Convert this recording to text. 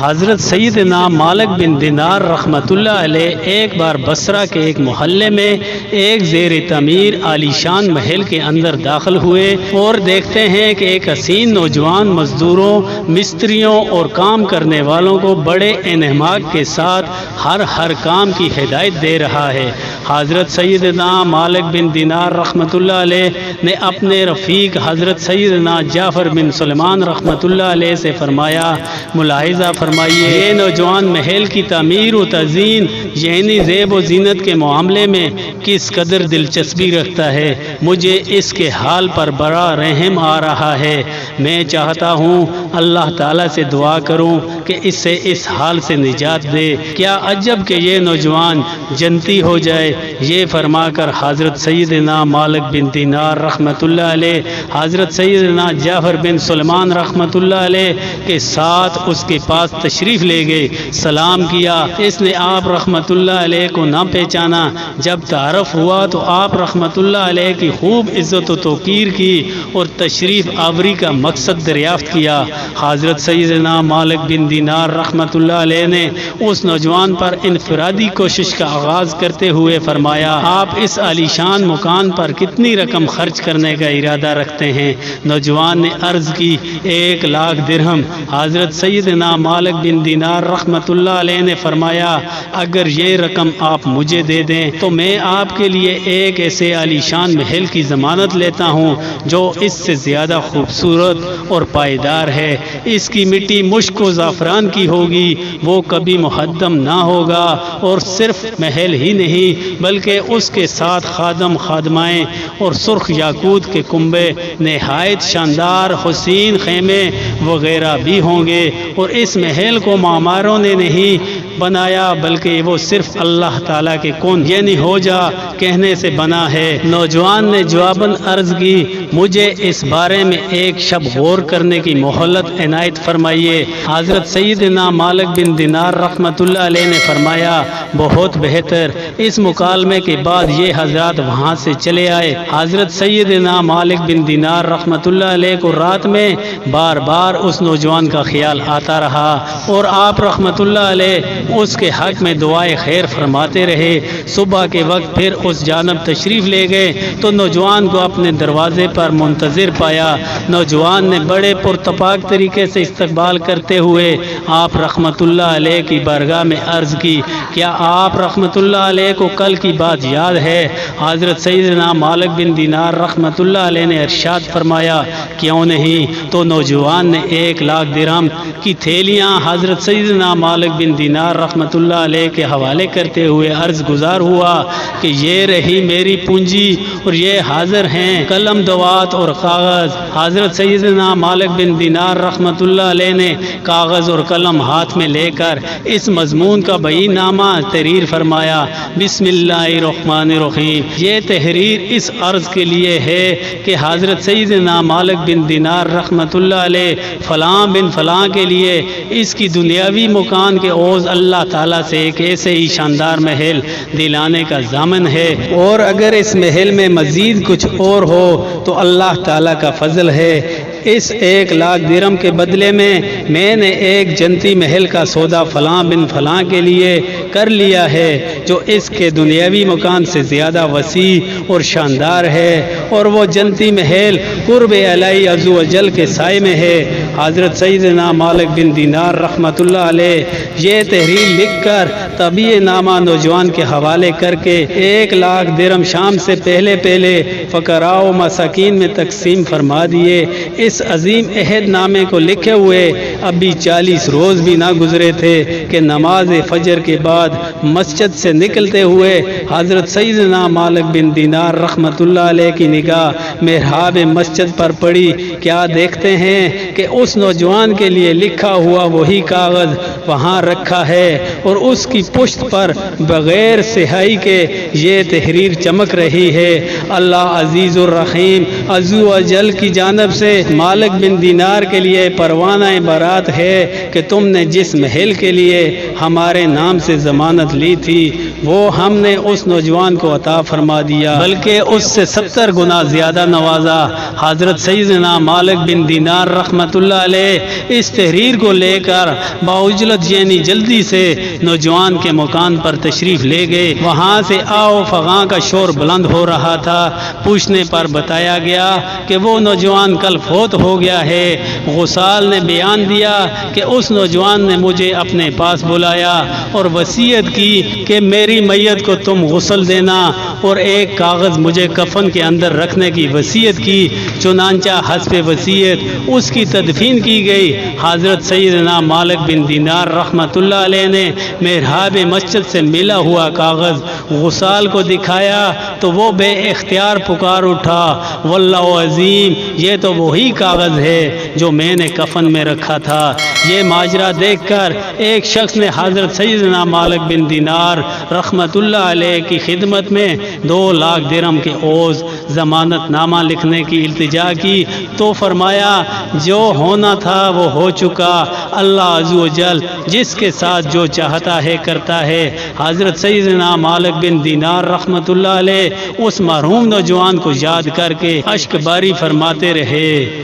حضرت سیدنا مالک بن دینار رحمۃ اللہ علیہ ایک بار بصرہ کے ایک محلے میں ایک زیر تعمیر عالی شان محل کے اندر داخل ہوئے اور دیکھتے ہیں کہ ایک حسین نوجوان مزدوروں، مستریوں اور کام کرنے والوں کو بڑے انہماک کے ساتھ ہر کام کی ہدایت دے رہا ہے۔ حضرت سیدنا مالک بن دینار رحمۃ اللہ علیہ نے اپنے رفیق حضرت سیدنا جعفر بن سلیمان رحمۃ اللہ علیہ سے فرمایا، ملاحظہ فرمائیے یہ نوجوان محل کی تعمیر و تزئین یعنی زیب و زینت کے معاملے میں کس قدر دلچسپی رکھتا ہے۔ مجھے اس کے حال پر بڑا رحم آ رہا ہے۔ میں چاہتا ہوں اللہ تعالیٰ سے دعا کروں کہ اس سے اس حال سے نجات دے۔ کیا عجب کہ یہ نوجوان جنتی ہو جائے۔ یہ فرما کر حضرت سیدنا مالک بن دینار رحمۃ اللہ علیہ حضرت سیدنا جعفر بن سلیمان رحمۃ اللہ علیہ کے ساتھ اس کے پاس تشریف لے گئے، سلام کیا۔ اس نے آپ رحمۃ اللہ علیہ کو نہ پہچانا۔ جب تعارف ہوا تو آپ رحمۃ اللہ علیہ کی خوب عزت و توقیر کی اور تشریف آوری کا مقصد دریافت کیا۔ حضرت سیدنا مالک بن دینار رحمۃ اللہ علیہ نے اس نوجوان پر انفرادی کوشش کا آغاز کرتے ہوئے فرمایا، آپ اس عالی شان مکان پر کتنی رقم خرچ کرنے کا ارادہ رکھتے ہیں؟ نوجوان نے عرض کی 1,00,000 درہم۔ حضرت سیدنا مالک بن دینار رحمۃ اللہ علیہ نے فرمایا، اگر یہ رقم آپ مجھے دے دیں تو میں آپ کے لیے ایک ایسے عالی شان محل کی ضمانت لیتا ہوں جو اس سے زیادہ خوبصورت اور پائیدار ہے۔ اس کی مٹی مشک و زعفران کی ہوگی، وہ کبھی مہدم نہ ہوگا، اور صرف محل ہی نہیں بلکہ اس کے ساتھ خادم خادمائیں اور سرخ یاقوت کے کنبے، نہایت شاندار حسین خیمے وغیرہ بھی ہوں گے۔ اور اس محل کو معماروں نے نہیں بنایا بلکہ وہ صرف اللہ تعالیٰ کے کن یعنی ہو جا کہنے سے بنا ہے۔ نوجوان نے جواباً عرض کی، مجھے اس بارے میں ایک شب غور کرنے کی مہلت عنایت فرمائیے۔ حضرت سیدنا مالک بن دینار رحمۃ اللہ علیہ نے فرمایا، بہت بہتر۔ اس مکالمے کے بعد یہ حضرات وہاں سے چلے آئے۔ حضرت سیدنا مالک بن دینار رحمۃ اللہ علیہ کو رات میں بار بار اس نوجوان کا خیال آتا رہا اور آپ رحمۃ اللہ علیہ اس کے حق میں دعائے خیر فرماتے رہے۔ صبح کے وقت پھر اس جانب تشریف لے گئے تو نوجوان کو اپنے دروازے پر منتظر پایا۔ نوجوان نے بڑے پرتپاک طریقے سے استقبال کرتے ہوئے آپ رحمۃ اللہ علیہ کی بارگاہ میں عرض کی، کیا آپ رحمۃ اللہ علیہ کو کل کی بات یاد ہے؟ حضرت سیدنا مالک بن دینار رحمۃ اللہ علیہ نے ارشاد فرمایا، کیوں نہیں؟ تو نوجوان نے 1,00,000 درہم کی تھیلیاں حضرت سیدنا مالک بن دینار رحمۃ اللہ علیہ کے حوالے کرتے ہوئے عرض گزار ہوا کہ یہ رہی میری پونجی اور یہ حاضر ہیں قلم دوات اور کاغذ۔ حضرت سیدنا مالک بن دینار رحمۃ اللہ علیہ نے کاغذ اور قلم ہاتھ میں لے کر اس مضمون کا بیان نامہ تحریر فرمایا، بسم اللہ الرحمن الرحیم۔ یہ تحریر اس عرض کے لیے ہے کہ حضرت سیدنا مالک بن دینار رحمۃ اللہ علیہ فلاں بن فلاں کے لیے اس کی دنیاوی مکان کے عوض اللہ تعالیٰ سے ایک ایسے ہی شاندار محل دلانے کا ضامن ہے، اور اگر اس محل میں مزید کچھ اور ہو تو اللہ تعالیٰ کا فضل ہے۔ اس 1,00,000 درہم کے بدلے میں نے ایک جنتی محل کا سودا فلاں بن فلاں کے لیے کر لیا ہے جو اس کے دنیاوی مکان سے زیادہ وسیع اور شاندار ہے، اور وہ جنتی محل قرب الہی عز و جل کے سائے میں ہے۔ حضرت سیدنا مالک بن دینار رحمۃ اللہ علیہ یہ تحریر لکھ کر طبیع نامہ نوجوان کے حوالے کر کے 1,00,000 درہم شام سے پہلے فقراء و مساکین میں تقسیم فرما دیے۔ اس عظیم عہد نامے کو لکھے ہوئے ابھی 40 روز بھی نہ گزرے تھے کہ نماز فجر کے بعد مسجد سے نکلتے ہوئے حضرت سیدنا مالک بن دینار رحمۃ اللہ علیہ کی نگاہ محراب مسجد پر پڑی۔ کیا دیکھتے ہیں کہ اس نوجوان کے لیے لکھا ہوا وہی کاغذ وہاں رکھا ہے اور اس کی پشت پر بغیر سیاہی کے یہ تحریر چمک رہی ہے، اللہ عزیز الرحیم عز و جل کی جانب سے مالک بن دینار کے لیے پروانہ برات ہے کہ تم نے جس محل کے لیے ہمارے نام سے ضمانت لی تھی وہ ہم نے اس نوجوان کو عطا فرما دیا، بلکہ اس سے 70 گنا زیادہ نوازا۔ حضرت سیدنا مالک بن دینار رحمت اللہ علیہ اس تحریر کو لے کر باعجلت یعنی جلدی سے نوجوان کے مکان پر تشریف لے گئے۔ وہاں سے آؤ فغاں کا شور بلند ہو رہا تھا۔ پوچھنے پر بتایا گیا کہ وہ نوجوان کل فوت ہو گیا ہے۔ غسال نے بیان دیا کہ اس نوجوان نے مجھے اپنے پاس بلایا اور وصیت کی کہ میری میت کو تم غسل دینا اور ایک کاغذ مجھے کفن کے اندر رکھنے کی وصیت کی۔ چنانچہ حسب وصیت اس کی تدفین کی گئی۔ حضرت سیدنا مالک بن دینار رحمت اللہ علیہ نے محراب مسجد سے ملا ہوا کاغذ غسال کو دکھایا تو وہ بے اختیار پکار اٹھا، واللہ عظیم، یہ تو وہی کاغذ ہے جو میں نے کفن میں رکھا تھا۔ یہ ماجرا دیکھ کر ایک شخص نے حضرت سیدنا مالک بن دینار رحمت اللہ علیہ کی خدمت میں 2 لاکھ درہم کے عوض ضمانت نامہ لکھنے کی التجا کی تو فرمایا جو ہونا تھا وہ ہو چکا، اللہ عز و جل جس کے ساتھ جو چاہتا ہے کرتا ہے۔ حضرت سیدنا مالک بن دینار رحمت اللہ علیہ اس مرحوم نوجوان کو یاد کر کے اشک باری فرماتے رہے۔